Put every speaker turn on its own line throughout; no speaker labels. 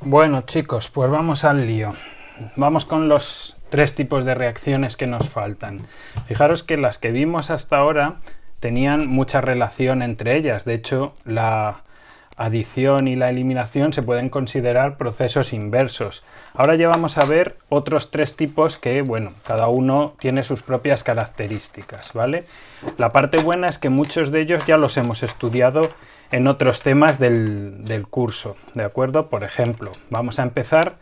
Bueno, chicos, pues vamos al lío. Vamos con los tres tipos de reacciones que nos faltan. Fijaros que las que vimos hasta ahora tenían mucha relación entre ellas. De hecho, la adición y la eliminación se pueden considerar procesos inversos. Ahora ya vamos a ver otros tres tipos que, bueno, cada uno tiene sus propias características, ¿vale? La parte buena es que muchos de ellos ya los hemos estudiado en otros temas del curso, ¿de acuerdo? Por ejemplo, vamos a empezar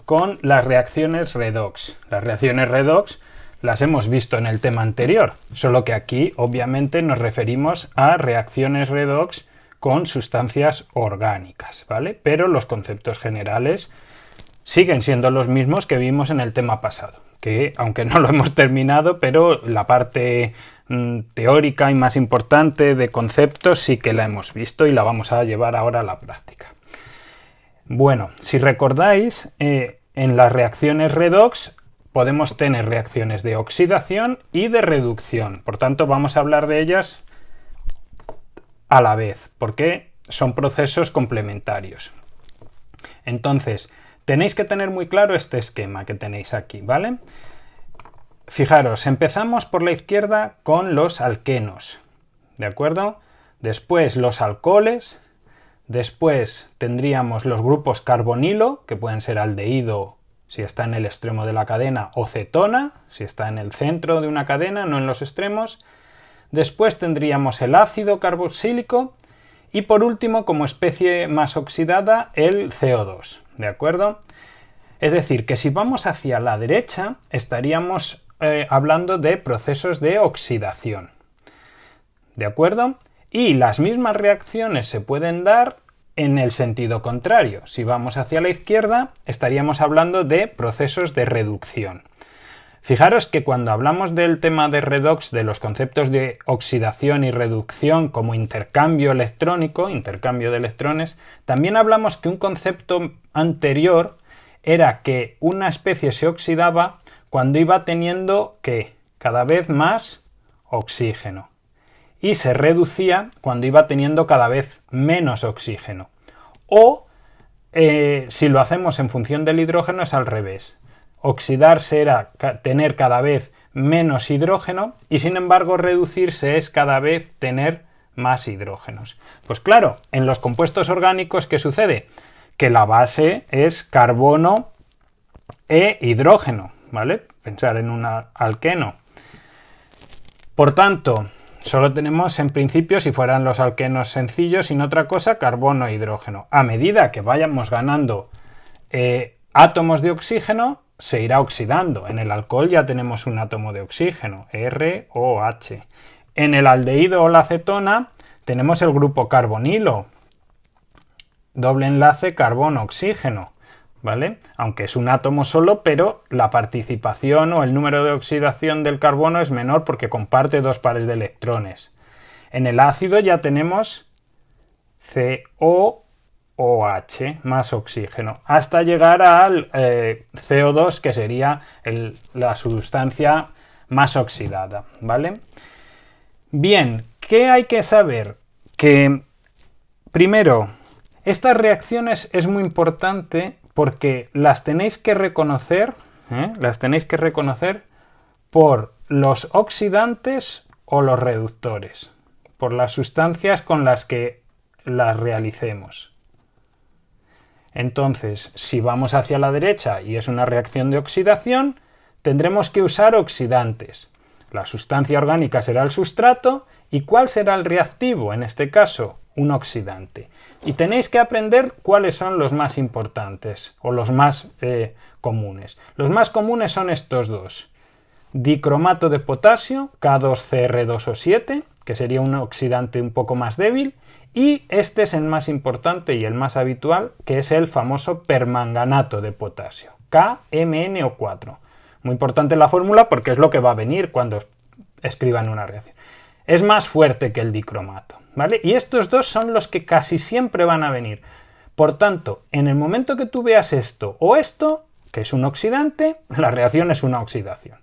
con las reacciones redox. Las reacciones redox las hemos visto en el tema anterior, solo que aquí obviamente nos referimos a reacciones redox con sustancias orgánicas, ¿vale? Pero los conceptos generales siguen siendo los mismos que vimos en el tema pasado, que aunque no lo hemos terminado, pero la parte teórica y más importante de conceptos sí que la hemos visto y la vamos a llevar ahora a la práctica. Bueno, si recordáis, en las reacciones redox podemos tener reacciones de oxidación y de reducción. Por tanto, vamos a hablar de ellas a la vez, porque son procesos complementarios. Entonces, tenéis que tener muy claro este esquema que tenéis aquí, ¿vale? Fijaros, empezamos por la izquierda con los alquenos, ¿de acuerdo? Después los alcoholes, después tendríamos los grupos carbonilo, que pueden ser aldehído si está en el extremo de la cadena, o cetona, si está en el centro de una cadena, no en los extremos. Después tendríamos el ácido carboxílico y por último, como especie más oxidada, el CO2, ¿de acuerdo? Es decir, que si vamos hacia la derecha, estaríamos hablando de procesos de oxidación, ¿de acuerdo? Y las mismas reacciones se pueden dar en el sentido contrario. Si vamos hacia la izquierda, estaríamos hablando de procesos de reducción. Fijaros que cuando hablamos del tema de redox, de los conceptos de oxidación y reducción como intercambio electrónico, intercambio de electrones, también hablamos que un concepto anterior era que una especie se oxidaba cuando iba teniendo que cada vez más oxígeno y se reducía cuando iba teniendo cada vez menos oxígeno. O si lo hacemos en función del hidrógeno es al revés. Oxidarse era tener cada vez menos hidrógeno y sin embargo reducirse es cada vez tener más hidrógenos. Pues claro, en los compuestos orgánicos, ¿qué sucede? Que la base es carbono e hidrógeno, ¿vale? Pensar en un alqueno. Por tanto, solo tenemos en principio, si fueran los alquenos sencillos, sin otra cosa, carbono e hidrógeno. A medida que vayamos ganando átomos de oxígeno, se irá oxidando. En el alcohol ya tenemos un átomo de oxígeno, ROH. En el aldehído o la acetona tenemos el grupo carbonilo, doble enlace carbono-oxígeno, ¿vale? Aunque es un átomo solo, pero la participación o el número de oxidación del carbono es menor porque comparte dos pares de electrones. En el ácido ya tenemos COOH más oxígeno, hasta llegar al CO2, que sería la sustancia más oxidada, ¿vale? Bien, ¿qué hay que saber? Que primero, estas reacciones es muy importante porque las tenéis que reconocer, por los oxidantes o los reductores, por las sustancias con las que las realicemos. Entonces, si vamos hacia la derecha y es una reacción de oxidación, tendremos que usar oxidantes. La sustancia orgánica será el sustrato y ¿cuál será el reactivo? En este caso, un oxidante. Y tenéis que aprender cuáles son los más importantes o los más comunes. Los más comunes son estos dos. Dicromato de potasio, K2CR2O7, que sería un oxidante un poco más débil. Y este es el más importante y el más habitual, que es el famoso permanganato de potasio, KMnO4. Muy importante la fórmula porque es lo que va a venir cuando escriban una reacción. Es más fuerte que el dicromato, ¿vale? Y estos dos son los que casi siempre van a venir. Por tanto, en el momento que tú veas esto o esto, que es un oxidante, la reacción es una oxidación.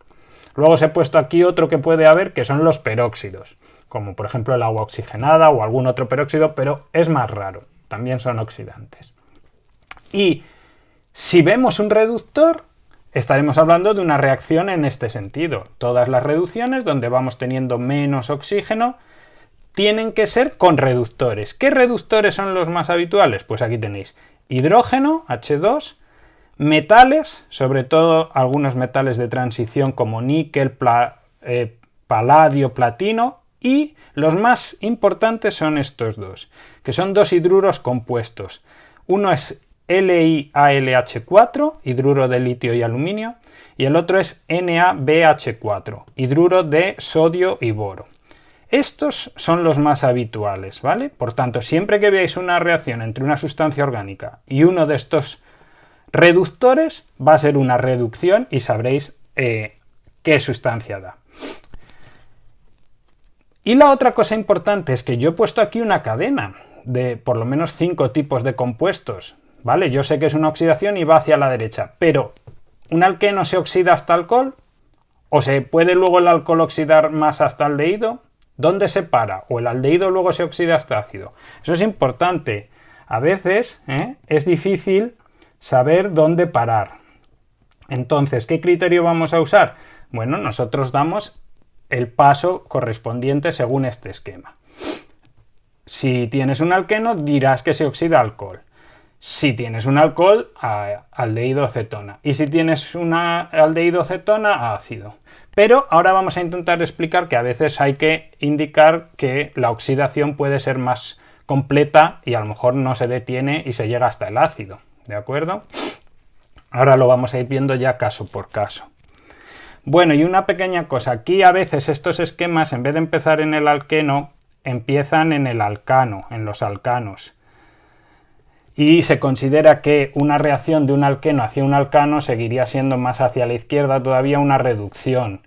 Luego os he puesto aquí otro que puede haber, que son los peróxidos, como por ejemplo el agua oxigenada o algún otro peróxido, pero es más raro, también son oxidantes. Y Si vemos un reductor, estaremos hablando de una reacción en este sentido. Todas las reducciones donde vamos teniendo menos oxígeno tienen que ser con reductores. ¿Qué reductores son los más habituales? Pues aquí tenéis hidrógeno, H2, metales, sobre todo algunos metales de transición como níquel, paladio, platino, y los más importantes son estos dos, que son dos hidruros compuestos. Uno es LiAlH4, hidruro de litio y aluminio, y el otro es NaBH4, hidruro de sodio y boro. Estos son los más habituales, ¿vale? Por tanto, siempre que veáis una reacción entre una sustancia orgánica y uno de estos reductores, va a ser una reducción y sabréis qué sustancia da. Y la otra cosa importante es que yo he puesto aquí una cadena de por lo menos 5 tipos de compuestos, ¿vale? Yo sé que es una oxidación y va hacia la derecha, pero ¿un alqueno se oxida hasta alcohol? ¿O se puede luego el alcohol oxidar más hasta aldehído? ¿Dónde se para? ¿O el aldehído luego se oxida hasta ácido? Eso es importante. A veces es difícil saber dónde parar. Entonces, ¿qué criterio vamos a usar? Bueno, nosotros damos el paso correspondiente según este esquema. Si tienes un alqueno, dirás que se oxida a alcohol. Si tienes un alcohol, a aldehído cetona. Y si tienes un aldehído cetona, a ácido. Pero ahora vamos a intentar explicar que a veces hay que indicar que la oxidación puede ser más completa y a lo mejor no se detiene y se llega hasta el ácido. ¿De acuerdo? Ahora lo vamos a ir viendo ya caso por caso. Bueno, y una pequeña cosa. Aquí a veces estos esquemas, en vez de empezar en el alqueno, empiezan en el alcano, en los alcanos. Y se considera que una reacción de un alqueno hacia un alcano seguiría siendo más hacia la izquierda todavía una reducción.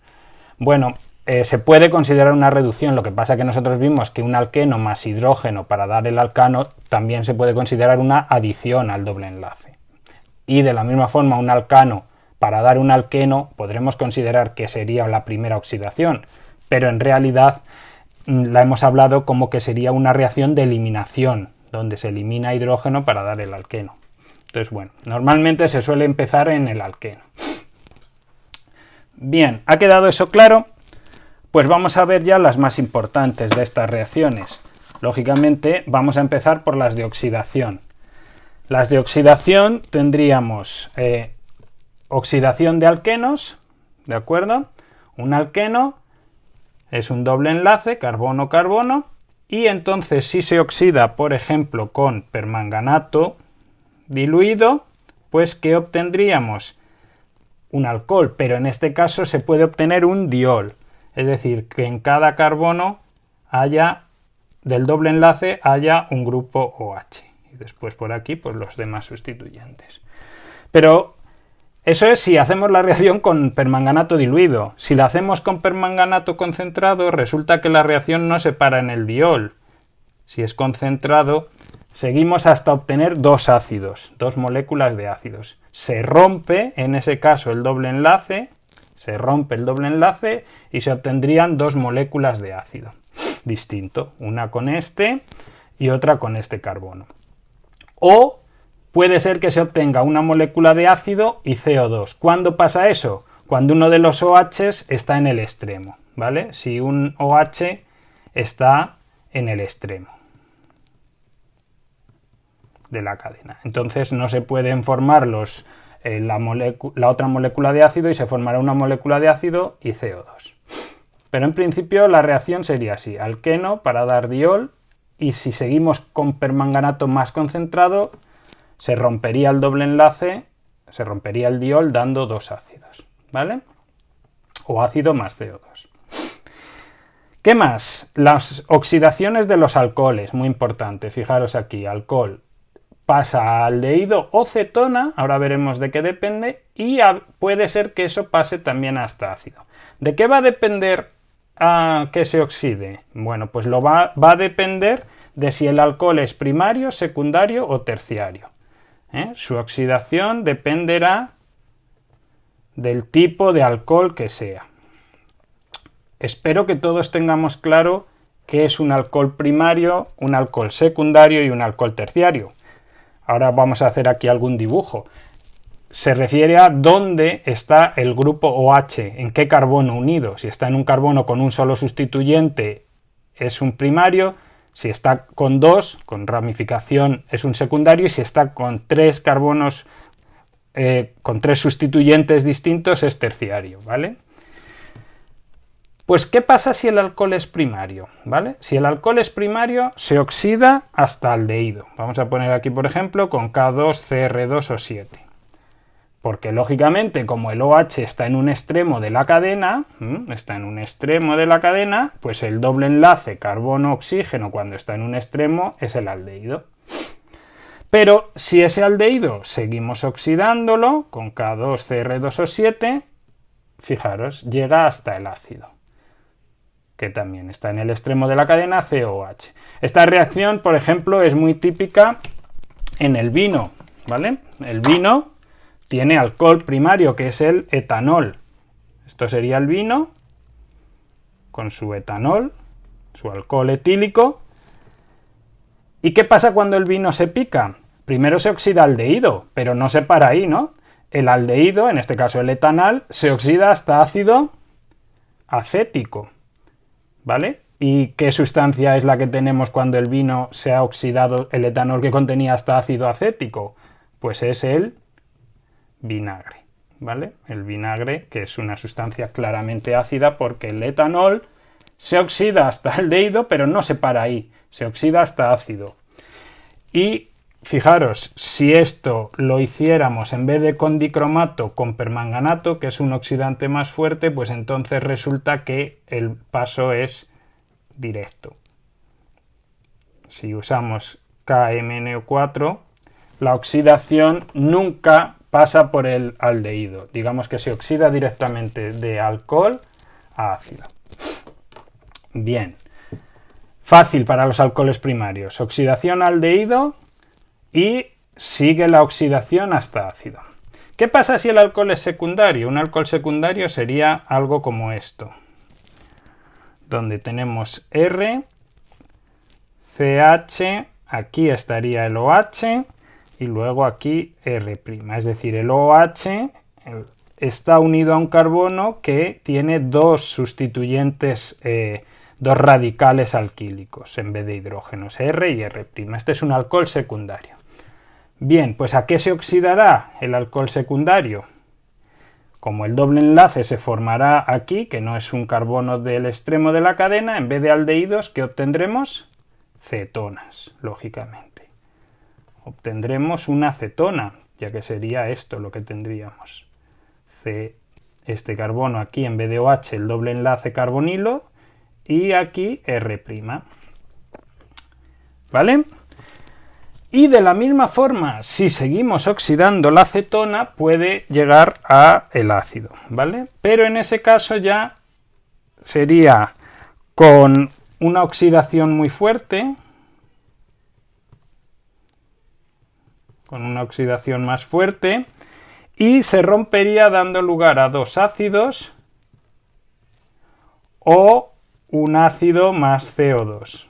Bueno, se puede considerar una reducción, lo que pasa que nosotros vimos que un alqueno más hidrógeno para dar el alcano también se puede considerar una adición al doble enlace. Y de la misma forma un alcano para dar un alqueno podremos considerar que sería la primera oxidación, pero en realidad la hemos hablado como que sería una reacción de eliminación, donde se elimina hidrógeno para dar el alqueno. Entonces, bueno, normalmente se suele empezar en el alqueno. Bien, ¿ha quedado eso claro? Pues vamos a ver ya las más importantes de estas reacciones. Lógicamente, vamos a empezar por las de oxidación. Las de oxidación tendríamos oxidación de alquenos, ¿de acuerdo? Un alqueno es un doble enlace, carbono-carbono, y entonces si se oxida, por ejemplo, con permanganato diluido, pues ¿qué obtendríamos? Un alcohol, pero en este caso se puede obtener un diol, es decir, que en cada carbono del doble enlace haya un grupo OH. Y después por aquí, pues los demás sustituyentes. Pero eso es si hacemos la reacción con permanganato diluido. Si la hacemos con permanganato concentrado, resulta que la reacción no se para en el diol. Si es concentrado, seguimos hasta obtener dos ácidos, dos moléculas de ácidos. Se rompe, en ese caso, el doble enlace, y se obtendrían dos moléculas de ácido distinto, una con este y otra con este carbono. O puede ser que se obtenga una molécula de ácido y CO2. ¿Cuándo pasa eso? Cuando uno de los OH está en el extremo, ¿vale? Si un OH está en el extremo de la cadena. Entonces no se pueden formar la otra molécula de ácido y se formará una molécula de ácido y CO2. Pero en principio la reacción sería así, alqueno para dar diol, y si seguimos con permanganato más concentrado, se rompería el doble enlace, se rompería el diol dando dos ácidos, ¿vale? O ácido más CO2. ¿Qué más? Las oxidaciones de los alcoholes, muy importante, fijaros aquí, alcohol pasa a aldehído o cetona, ahora veremos de qué depende, y puede ser que eso pase también hasta ácido. ¿De qué va a depender a que se oxide? Bueno, pues va a depender de si el alcohol es primario, secundario o terciario. Su oxidación dependerá del tipo de alcohol que sea. Espero que todos tengamos claro qué es un alcohol primario, un alcohol secundario y un alcohol terciario. Ahora vamos a hacer aquí algún dibujo. se refiere a dónde está el grupo OH, en qué carbono unido. Si está en un carbono con un solo sustituyente es un primario, si está con dos, con ramificación, es un secundario, y si está con tres carbonos, con tres sustituyentes distintos, es terciario, ¿vale? Pues, ¿qué pasa si el alcohol es primario? ¿Vale? Si el alcohol es primario, se oxida hasta aldehído. Vamos a poner aquí, por ejemplo, con K2CR2O7. Porque, lógicamente, como el OH está en un extremo de la cadena, pues el doble enlace carbono-oxígeno, cuando está en un extremo, es el aldehído. Pero si ese aldehído seguimos oxidándolo con K2CR2O7, fijaros, llega hasta el ácido, que también está en el extremo de la cadena COH. Esta reacción, por ejemplo, es muy típica en el vino, ¿vale? El vino tiene alcohol primario, que es el etanol. Esto sería el vino con su etanol, su alcohol etílico. ¿Y qué pasa cuando el vino se pica? Primero se oxida aldehído, pero no se para ahí, ¿no? El aldehído, en este caso el etanol, se oxida hasta ácido acético, ¿vale? ¿Y qué sustancia es la que tenemos cuando el vino se ha oxidado el etanol que contenía hasta ácido acético? Pues es el vinagre, ¿vale? El vinagre, que es una sustancia claramente ácida porque el etanol se oxida hasta aldehído, pero no se para ahí, se oxida hasta ácido. Y fijaros, si esto lo hiciéramos en vez de con dicromato, con permanganato, que es un oxidante más fuerte, pues entonces resulta que el paso es directo. Si usamos KMnO4, la oxidación nunca pasa por el aldehído. Digamos que se oxida directamente de alcohol a ácido. Bien. Fácil para los alcoholes primarios. Oxidación aldehído y sigue la oxidación hasta ácido. ¿Qué pasa si el alcohol es secundario? Un alcohol secundario sería algo como esto, donde tenemos R, CH, aquí estaría el OH y luego aquí R'. Es decir, el OH está unido a un carbono que tiene dos sustituyentes, dos radicales alquílicos en vez de hidrógenos, R y R'. Este es un alcohol secundario. Bien, pues ¿a qué se oxidará el alcohol secundario? Como el doble enlace se formará aquí, que no es un carbono del extremo de la cadena, en vez de aldehídos, ¿qué obtendremos? Cetonas, lógicamente. Obtendremos una cetona, ya que sería esto lo que tendríamos. Este carbono aquí, en vez de OH, el doble enlace carbonilo, y aquí R'. ¿Vale? Y de la misma forma, si seguimos oxidando la cetona, puede llegar a el ácido, ¿vale? Pero en ese caso ya sería con una oxidación muy fuerte, con una oxidación más fuerte, y se rompería dando lugar a dos ácidos o un ácido más CO2.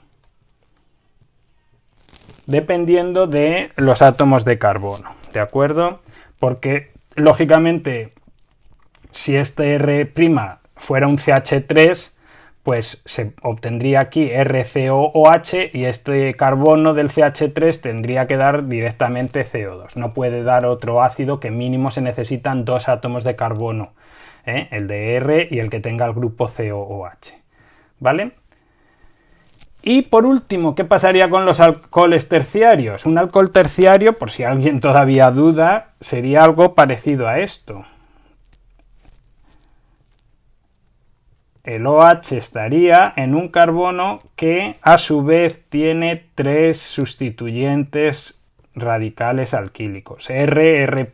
Dependiendo de los átomos de carbono, ¿de acuerdo? Porque, lógicamente, si este R' fuera un CH3, pues se obtendría aquí RCOOH y este carbono del CH3 tendría que dar directamente CO2. No puede dar otro ácido, que mínimo se necesitan dos átomos de carbono, el de R y el que tenga el grupo COOH, ¿vale? Y por último, ¿qué pasaría con los alcoholes terciarios? Un alcohol terciario, por si alguien todavía duda, sería algo parecido a esto. El OH estaría en un carbono que a su vez tiene tres sustituyentes radicales alquílicos, R', R'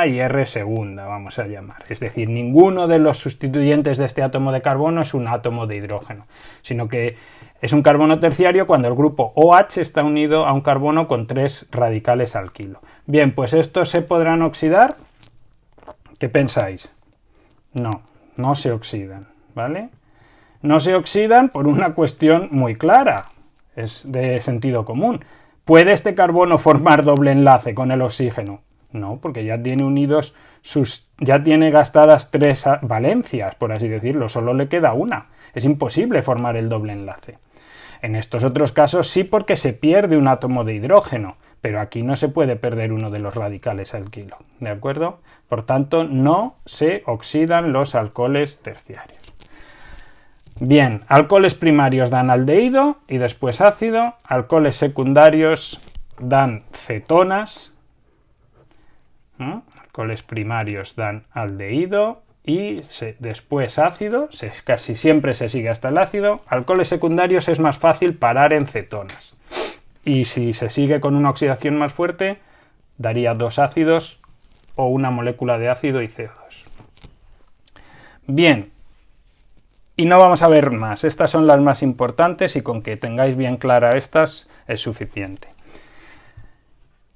y R segunda, vamos a llamar. Es decir, ninguno de los sustituyentes de este átomo de carbono es un átomo de hidrógeno, sino que es un carbono terciario cuando el grupo OH está unido a un carbono con tres radicales alquilo. Bien, pues estos se podrán oxidar. ¿Qué pensáis? No, no se oxidan, ¿vale? No se oxidan por una cuestión muy clara, es de sentido común. ¿Puede este carbono formar doble enlace con el oxígeno? No, porque ya tiene unidos ya tiene gastadas 3 valencias, por así decirlo, solo le queda una. Es imposible formar el doble enlace. En estos otros casos sí, porque se pierde un átomo de hidrógeno, pero aquí no se puede perder uno de los radicales alquilo, ¿de acuerdo? Por tanto, no se oxidan los alcoholes terciarios. Bien, alcoholes primarios dan aldehído y después ácido, alcoholes secundarios dan cetonas, alcoholes primarios dan aldehído y después ácido, casi siempre se sigue hasta el ácido. Alcoholes secundarios es más fácil parar en cetonas. Y si se sigue con una oxidación más fuerte, daría 2 ácidos o una molécula de ácido y CO2. Bien, y no vamos a ver más. Estas son las más importantes y con que tengáis bien claras estas es suficiente.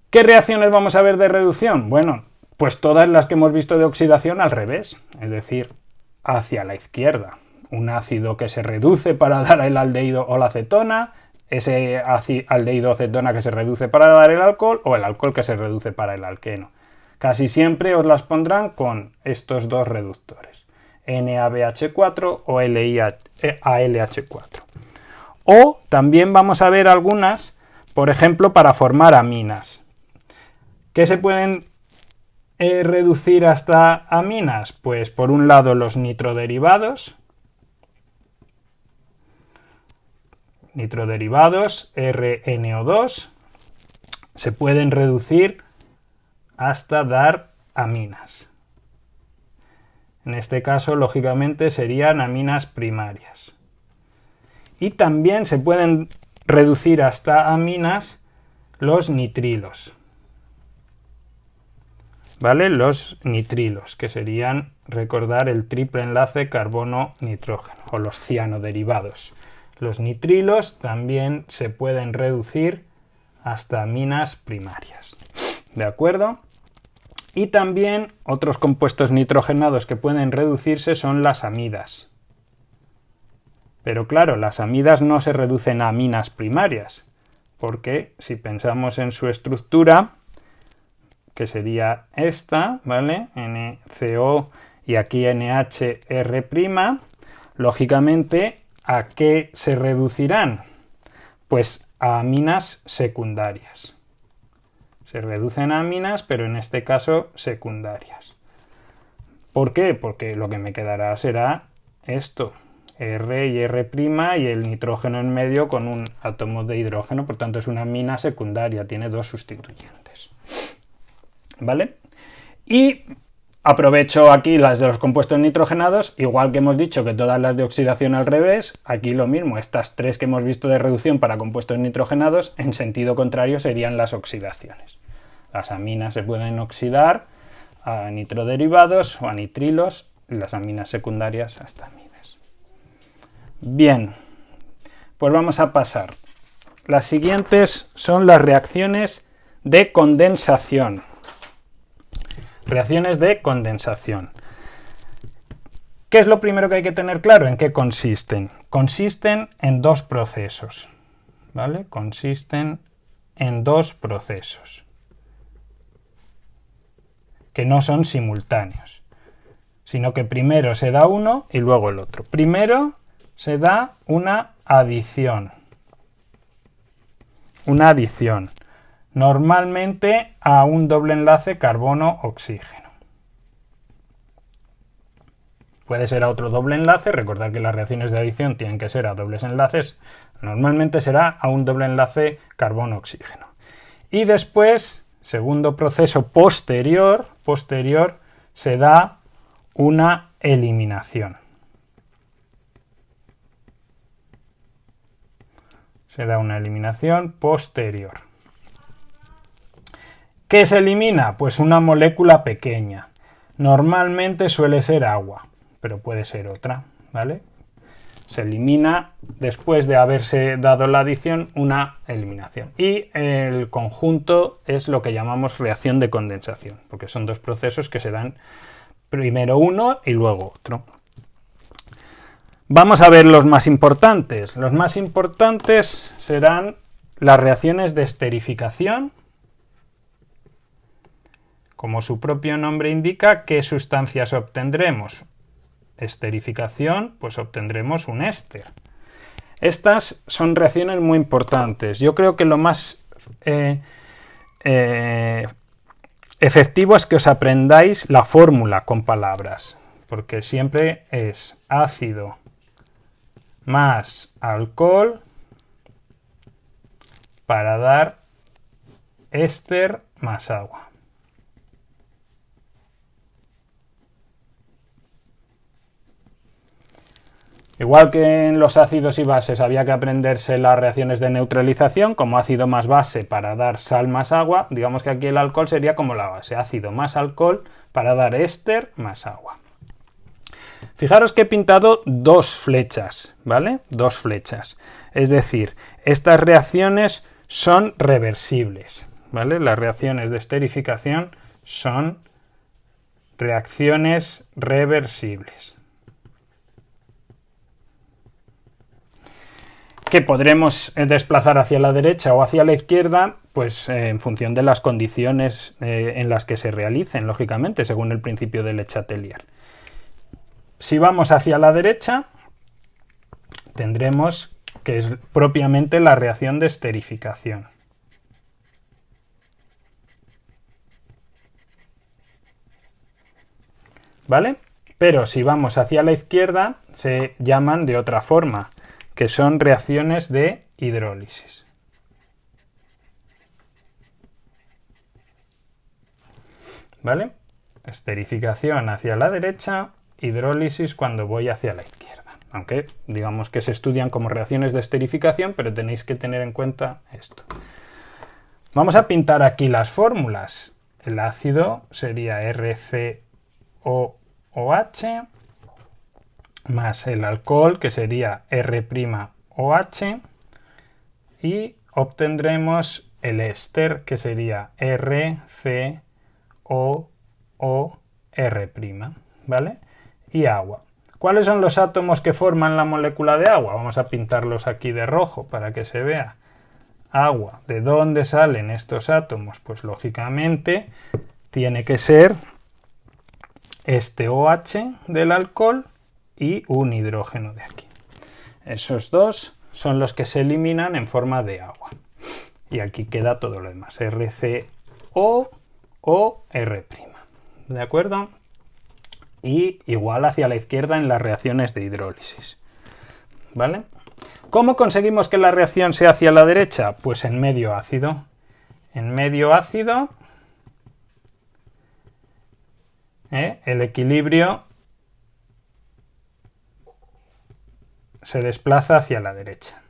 ¿Qué reacciones vamos a ver de reducción? Bueno, pues todas las que hemos visto de oxidación al revés, es decir, hacia la izquierda. Un ácido que se reduce para dar el aldehído o la cetona, ese aldehído o cetona que se reduce para dar el alcohol, o el alcohol que se reduce para el alqueno. Casi siempre os las pondrán con estos dos reductores, NaBH4 o ALH4. O también vamos a ver algunas, por ejemplo, para formar aminas. ¿Qué se pueden reducir hasta aminas? Pues por un lado los nitroderivados, RNO2, se pueden reducir hasta dar aminas. En este caso, lógicamente, serían aminas primarias. Y también se pueden reducir hasta aminas los nitrilos. ¿Vale? Los nitrilos, que serían, recordar, el triple enlace carbono-nitrógeno, o los cianoderivados. Los nitrilos también se pueden reducir hasta aminas primarias. ¿De acuerdo? Y también otros compuestos nitrogenados que pueden reducirse son las amidas. Pero claro, las amidas no se reducen a aminas primarias, porque si pensamos en su estructura, que sería esta, ¿vale? NCO y aquí NHR', lógicamente, ¿a qué se reducirán? Pues a aminas secundarias. Se reducen a aminas, pero en este caso secundarias. ¿Por qué? Porque lo que me quedará será esto, R y R' y el nitrógeno en medio con un átomo de hidrógeno, por tanto es una amina secundaria, tiene dos sustituyentes. ¿Vale? Y aprovecho aquí las de los compuestos nitrogenados, igual que hemos dicho que todas las de oxidación al revés, aquí lo mismo, estas tres que hemos visto de reducción para compuestos nitrogenados, en sentido contrario serían las oxidaciones. Las aminas se pueden oxidar a nitroderivados o a nitrilos, y las aminas secundarias hasta amidas. Bien, pues vamos a pasar. Las siguientes son las reacciones de condensación. Reacciones de condensación. ¿Qué es lo primero que hay que tener claro? ¿En qué consisten? Consisten en dos procesos, ¿vale? Consisten en dos procesos que no son simultáneos, sino que primero se da uno y luego el otro. Primero se da una adición. Una adición. Normalmente a un doble enlace carbono-oxígeno. Puede ser a otro doble enlace, recordad que las reacciones de adición tienen que ser a dobles enlaces, normalmente será a un doble enlace carbono-oxígeno. Y después, segundo proceso posterior, se da una eliminación. Se da una eliminación posterior. ¿Qué se elimina? Pues una molécula pequeña. Normalmente suele ser agua, pero puede ser otra, ¿vale? Se elimina después de haberse dado la adición una eliminación. Y el conjunto es lo que llamamos reacción de condensación, porque son dos procesos que se dan primero uno y luego otro. Vamos a ver los más importantes. Los más importantes serán las reacciones de esterificación, Como su propio nombre indica, ¿qué sustancias obtendremos? Esterificación, pues obtendremos un éster. Estas son reacciones muy importantes. Yo creo que lo más efectivo es que os aprendáis la fórmula con palabras, porque siempre es ácido más alcohol para dar éster más agua. Igual que en los ácidos y bases había que aprenderse las reacciones de neutralización, como ácido más base para dar sal más agua, digamos que aquí el alcohol sería como la base, ácido más alcohol para dar éster más agua. Fijaros que he pintado dos flechas, ¿vale? Dos flechas. Es decir, estas reacciones son reversibles, ¿vale? Las reacciones de esterificación son reacciones reversibles. Que podremos desplazar hacia la derecha o hacia la izquierda, pues en función de las condiciones en las que se realicen, lógicamente, según el principio de Le Chatelier. Si vamos hacia la derecha, tendremos que es propiamente la reacción de esterificación. ¿Vale? Pero si vamos hacia la izquierda, se llaman de otra forma, que son reacciones de hidrólisis. ¿Vale? Esterificación hacia la derecha, hidrólisis cuando voy hacia la izquierda. Aunque digamos que se estudian como reacciones de esterificación, pero tenéis que tener en cuenta esto. Vamos a pintar aquí las fórmulas. El ácido sería RCOOH más el alcohol, que sería R'OH, y obtendremos el éster, que sería RCOOR', ¿vale? Y agua. ¿Cuáles son los átomos que forman la molécula de agua? Vamos a pintarlos aquí de rojo para que se vea. Agua. ¿De dónde salen estos átomos? Pues lógicamente tiene que ser este OH del alcohol y un hidrógeno de aquí. Esos dos son los que se eliminan en forma de agua. Y aquí queda todo lo demás. RCO o R'. ¿De acuerdo? Y igual hacia la izquierda en las reacciones de hidrólisis. ¿Vale? ¿Cómo conseguimos que la reacción sea hacia la derecha? Pues en medio ácido. En medio ácido, el equilibrio se desplaza hacia la derecha.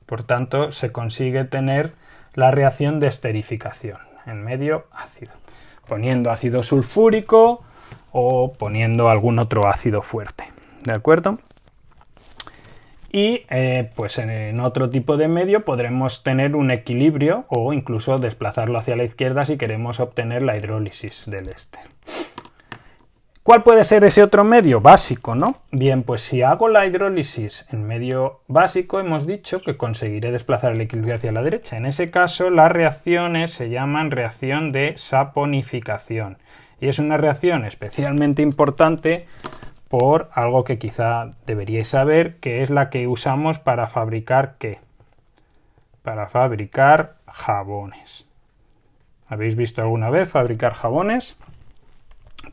Por tanto, se consigue tener la reacción de esterificación en medio ácido, poniendo ácido sulfúrico o poniendo algún otro ácido fuerte. ¿De acuerdo? Y pues en otro tipo de medio podremos tener un equilibrio o incluso desplazarlo hacia la izquierda si queremos obtener la hidrólisis del éster. ¿Cuál puede ser ese otro medio? Básico, ¿no? Bien, pues si hago la hidrólisis en medio básico, hemos dicho que conseguiré desplazar el equilibrio hacia la derecha. En ese caso, las reacciones se llaman reacción de saponificación. Y es una reacción especialmente importante por algo que quizá deberíais saber, que es la que usamos para fabricar ¿qué? Para fabricar jabones. ¿Habéis visto alguna vez fabricar jabones?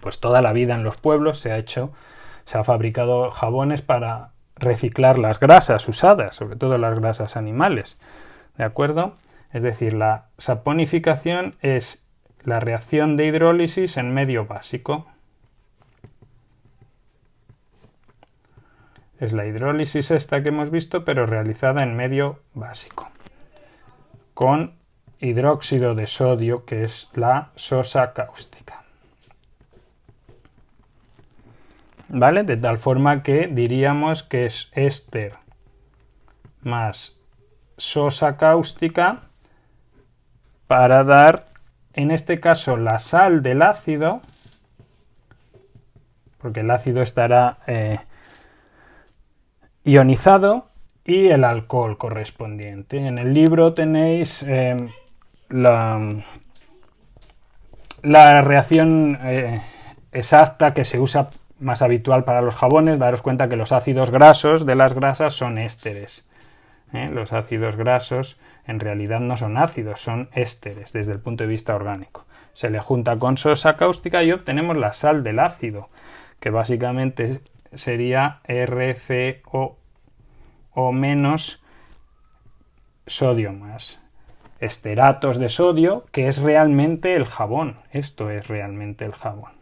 Pues toda la vida en los pueblos se ha fabricado jabones para reciclar las grasas usadas, sobre todo las grasas animales. ¿De acuerdo? Es decir, la saponificación es la reacción de hidrólisis en medio básico. Es la hidrólisis esta que hemos visto, pero realizada en medio básico, con hidróxido de sodio, que es la sosa cáustica. ¿Vale? De tal forma que diríamos que es éster más sosa cáustica para dar, en este caso, la sal del ácido, porque el ácido estará ionizado, y el alcohol correspondiente. En el libro tenéis la reacción exacta que se usa más habitual para los jabones. Daros cuenta que los ácidos grasos de las grasas son ésteres. Los ácidos grasos en realidad no son ácidos, son ésteres desde el punto de vista orgánico. Se le junta con sosa cáustica y obtenemos la sal del ácido, que básicamente sería RCO o menos sodio más esteratos de sodio, que es realmente el jabón. Esto es realmente el jabón.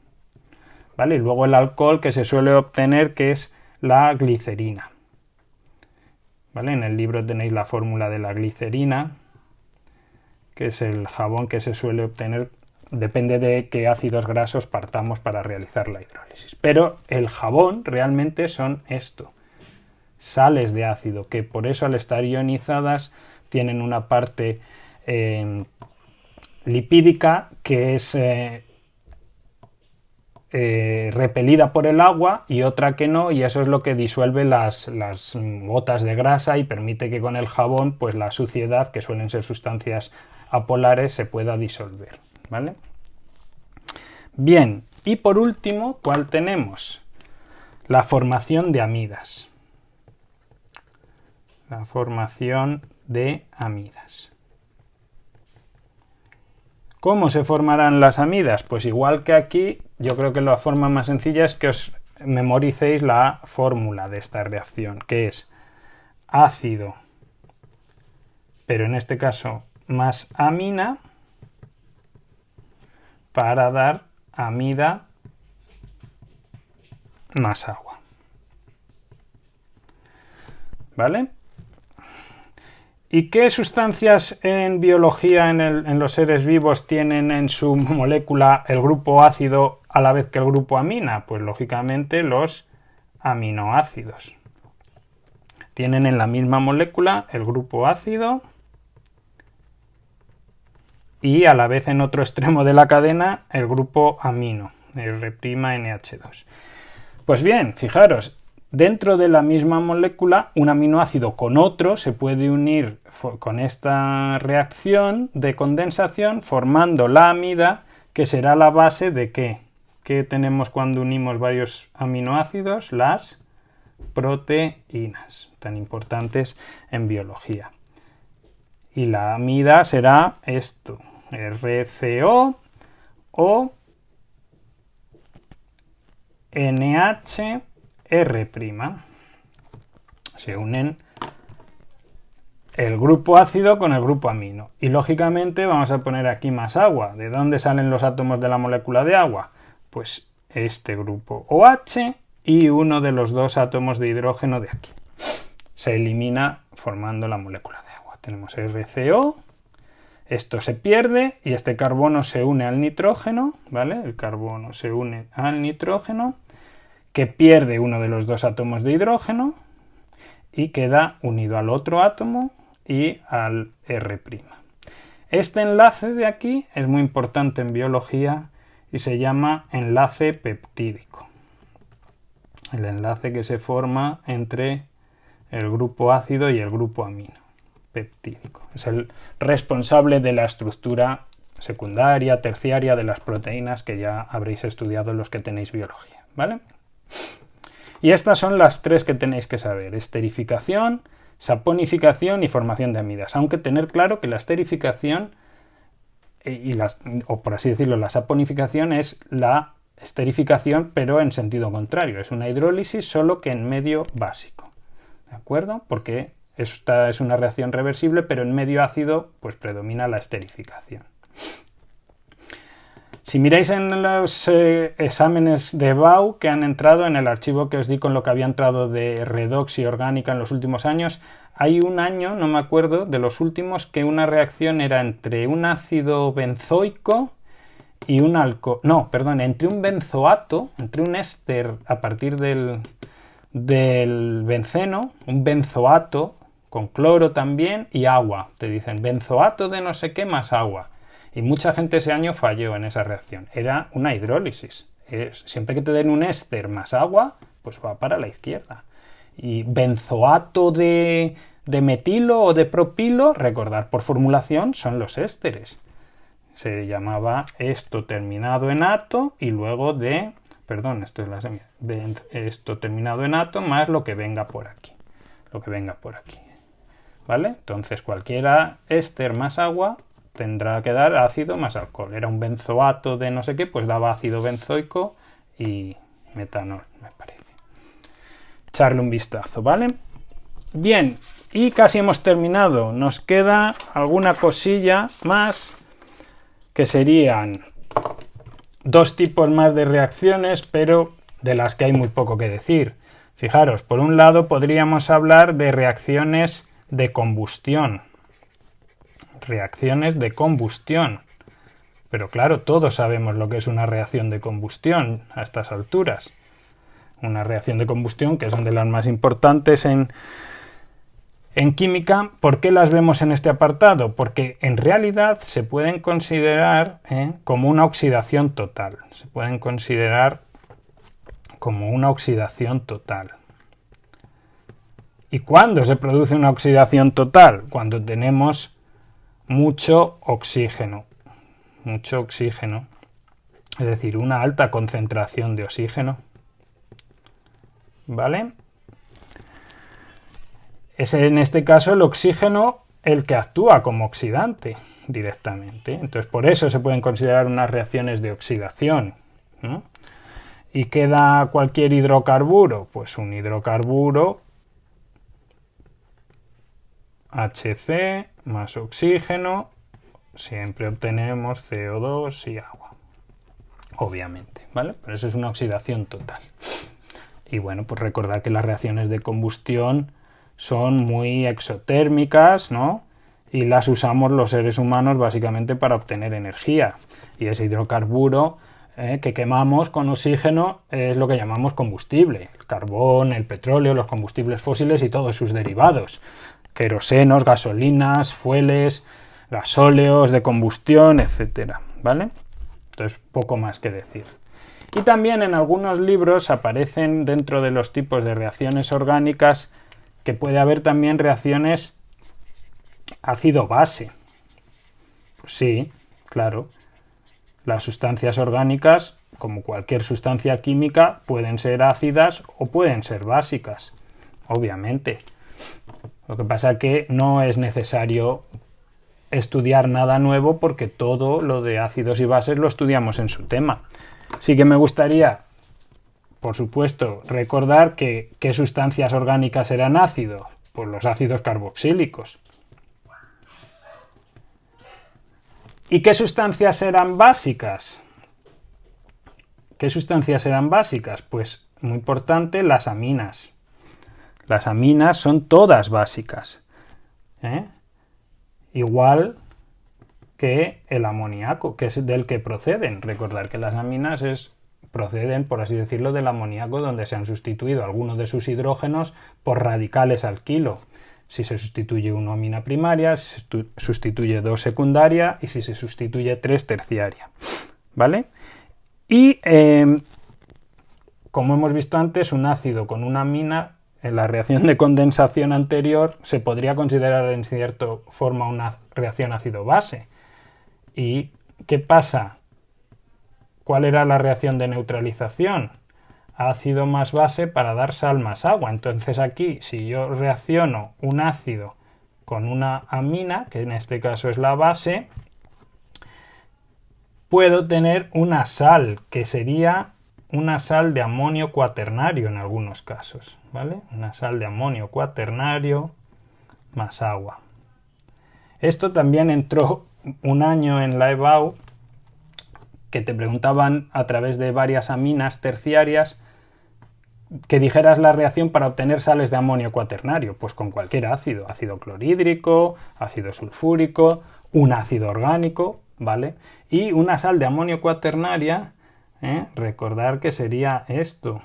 ¿Vale? Y luego el alcohol que se suele obtener, que es la glicerina. ¿Vale? En el libro tenéis la fórmula de la glicerina, que es el jabón que se suele obtener, depende de qué ácidos grasos partamos para realizar la hidrólisis. Pero el jabón realmente son esto, sales de ácido, que por eso al estar ionizadas tienen una parte lipídica que es repelida por el agua y otra que no, y eso es lo que disuelve las gotas de grasa y permite que con el jabón pues la suciedad, que suelen ser sustancias apolares, se pueda disolver, ¿vale? Bien, y por último, ¿cuál tenemos? La formación de amidas. La formación de amidas. ¿Cómo se formarán las amidas? Pues igual que aquí, yo creo que la forma más sencilla es que os memoricéis la fórmula de esta reacción, que es ácido, pero en este caso más amina, para dar amida más agua. ¿Vale? ¿Y qué sustancias en biología en los seres vivos tienen en su molécula el grupo ácido a la vez que el grupo amina? Pues lógicamente los aminoácidos. Tienen en la misma molécula el grupo ácido y a la vez en otro extremo de la cadena el grupo amino, R'-NH2. Pues bien, fijaros, dentro de la misma molécula, un aminoácido con otro se puede unir con esta reacción de condensación formando la amida, que será la base de ¿qué? ¿Qué tenemos cuando unimos varios aminoácidos? Las proteínas, tan importantes en biología. Y la amida será esto, RCO o NH R'. Se unen el grupo ácido con el grupo amino. Y lógicamente vamos a poner aquí más agua. ¿De dónde salen los átomos de la molécula de agua? Pues este grupo OH y uno de los dos átomos de hidrógeno de aquí. Se elimina formando la molécula de agua. Tenemos RCO, esto se pierde y este carbono se une al nitrógeno, ¿vale? El carbono se une al nitrógeno, que pierde uno de los dos átomos de hidrógeno y queda unido al otro átomo y al R'. Este enlace de aquí es muy importante en biología y se llama enlace peptídico. El enlace que se forma entre el grupo ácido y el grupo amino, peptídico. Es el responsable de la estructura secundaria, terciaria de las proteínas, que ya habréis estudiado los que tenéis biología, ¿vale? Y estas son las tres que tenéis que saber: esterificación, saponificación y formación de amidas. Aunque tener claro que la esterificación, o por así decirlo, la saponificación es la esterificación pero en sentido contrario. Es una hidrólisis solo que en medio básico. ¿De acuerdo? Porque esta es una reacción reversible, pero en medio ácido pues predomina la esterificación. Si miráis en los exámenes de BAU que han entrado, en el archivo que os di con lo que había entrado de redoxi orgánica en los últimos años, hay un año, no me acuerdo, de los últimos, que una reacción era entre un ácido benzoico y un alcohol. No, perdón, entre un benzoato, entre un éster a partir del benceno, un benzoato con cloro también y agua. Te dicen benzoato de no sé qué más agua. Y mucha gente ese año falló en esa reacción. Era una hidrólisis. Siempre que te den un éster más agua, pues va para la izquierda. Y benzoato de metilo o de propilo, recordar por formulación, son los ésteres. Se llamaba esto terminado en ato y luego de, perdón, esto es la semilla, esto terminado en ato más lo que venga por aquí. Lo que venga por aquí. ¿Vale? Entonces cualquiera éster más agua tendrá que dar ácido más alcohol. Era un benzoato de no sé qué, pues daba ácido benzoico y metanol, me parece. Echarle un vistazo, ¿vale? Bien, y casi hemos terminado. Nos queda alguna cosilla más, que serían dos tipos más de reacciones, pero de las que hay muy poco que decir. Fijaros, por un lado podríamos hablar de reacciones de combustión. Reacciones de combustión. Pero claro, todos sabemos lo que es una reacción de combustión a estas alturas. Una reacción de combustión, que son de las más importantes en química. ¿Por qué las vemos en este apartado? Porque en realidad se pueden considerar como una oxidación total. Se pueden considerar como una oxidación total. ¿Y cuándo se produce una oxidación total? Cuando tenemos mucho oxígeno. Mucho oxígeno. Es decir, una alta concentración de oxígeno. ¿Vale? Es en este caso el oxígeno el que actúa como oxidante directamente. Entonces, por eso se pueden considerar unas reacciones de oxidación, ¿no? ¿Y qué da cualquier hidrocarburo? Pues un hidrocarburo HC más oxígeno, siempre obtenemos CO2 y agua, obviamente, ¿vale? Pero eso es una oxidación total. Y bueno, pues recordad que las reacciones de combustión son muy exotérmicas, ¿no? Y las usamos los seres humanos básicamente para obtener energía. Y ese hidrocarburo que quemamos con oxígeno es lo que llamamos combustible. El carbón, el petróleo, los combustibles fósiles y todos sus derivados. Querosenos, gasolinas, fueles, gasóleos de combustión, etcétera, ¿vale? Entonces, poco más que decir. Y también en algunos libros aparecen dentro de los tipos de reacciones orgánicas que puede haber también reacciones ácido-base. Pues sí, claro. Las sustancias orgánicas, como cualquier sustancia química, pueden ser ácidas o pueden ser básicas, obviamente. Lo que pasa es que no es necesario estudiar nada nuevo porque todo lo de ácidos y bases lo estudiamos en su tema. Sí que me gustaría, por supuesto, recordar que qué sustancias orgánicas eran ácidos. Pues los ácidos carboxílicos. ¿Y qué sustancias eran básicas? ¿Qué sustancias eran básicas? Pues muy importante, las aminas. Las aminas son todas básicas. Igual que el amoníaco, que es del que proceden. Recordar que las aminas proceden, por así decirlo, del amoníaco, donde se han sustituido algunos de sus hidrógenos por radicales alquilo. Si se sustituye una amina primaria, se sustituye 2 secundaria y si se sustituye 3 terciaria. ¿Vale? Y como hemos visto antes, un ácido con una amina, en la reacción de condensación anterior, se podría considerar en cierta forma una reacción ácido-base. ¿Y qué pasa? ¿Cuál era la reacción de neutralización? Ácido más base para dar sal más agua. Entonces aquí, si yo reacciono un ácido con una amina, que en este caso es la base, puedo tener una sal, que sería una sal de amonio cuaternario en algunos casos, ¿vale? Una sal de amonio cuaternario más agua. Esto también entró un año en la EBAU, que te preguntaban a través de varias aminas terciarias que dijeras la reacción para obtener sales de amonio cuaternario. Pues con cualquier ácido, ácido clorhídrico, ácido sulfúrico, un ácido orgánico, ¿vale? Y una sal de amonio cuaternaria, recordar que sería esto.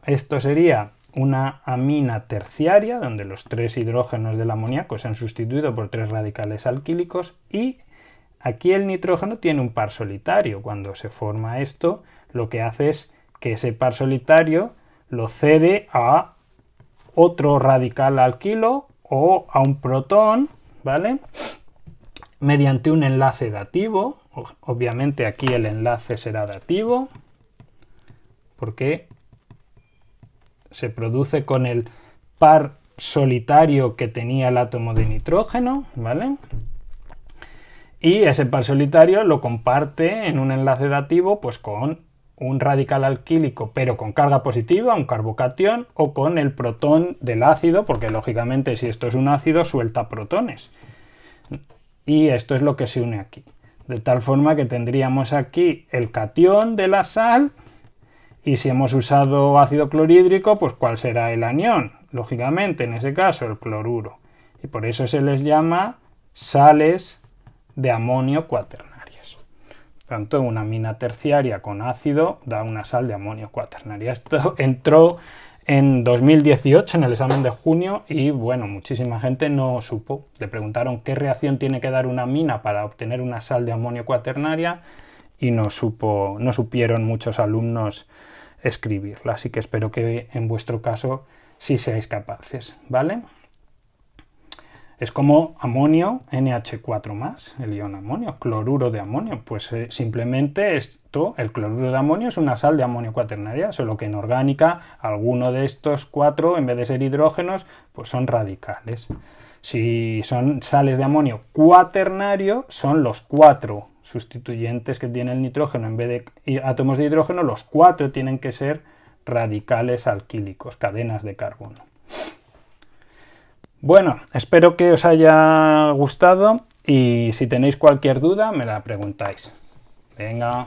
Esto sería una amina terciaria, donde los 3 hidrógenos del amoníaco se han sustituido por 3 radicales alquílicos, y aquí el nitrógeno tiene un par solitario. Cuando se forma esto, lo que hace es que ese par solitario lo cede a otro radical alquilo o a un protón, ¿vale? Mediante un enlace dativo. Obviamente aquí el enlace será dativo porque se produce con el par solitario que tenía el átomo de nitrógeno, ¿vale? Y ese par solitario lo comparte en un enlace dativo pues con un radical alquílico pero con carga positiva, un carbocatión, o con el protón del ácido, porque lógicamente si esto es un ácido suelta protones. Y esto es lo que se une aquí. De tal forma que tendríamos aquí el catión de la sal, y si hemos usado ácido clorhídrico, pues ¿cuál será el anión? Lógicamente, en ese caso, el cloruro. Y por eso se les llama sales de amonio cuaternarias. Por tanto, una amina terciaria con ácido da una sal de amonio cuaternaria. Esto entró en 2018 en el examen de junio y bueno, muchísima gente no supo. Le preguntaron qué reacción tiene que dar una amina para obtener una sal de amonio cuaternaria y no supieron muchos alumnos escribirla. Así que espero que en vuestro caso sí seáis capaces, ¿vale? Es como amonio NH4+, el ion amonio, cloruro de amonio. Pues simplemente esto, el cloruro de amonio es una sal de amonio cuaternaria, solo que en orgánica alguno de estos cuatro, en vez de ser hidrógenos, pues son radicales. Si son sales de amonio cuaternario, son los cuatro sustituyentes que tiene el nitrógeno. En vez de átomos de hidrógeno, los cuatro tienen que ser radicales alquílicos, cadenas de carbono. Bueno, espero que os haya gustado y si tenéis cualquier duda me la preguntáis. Venga.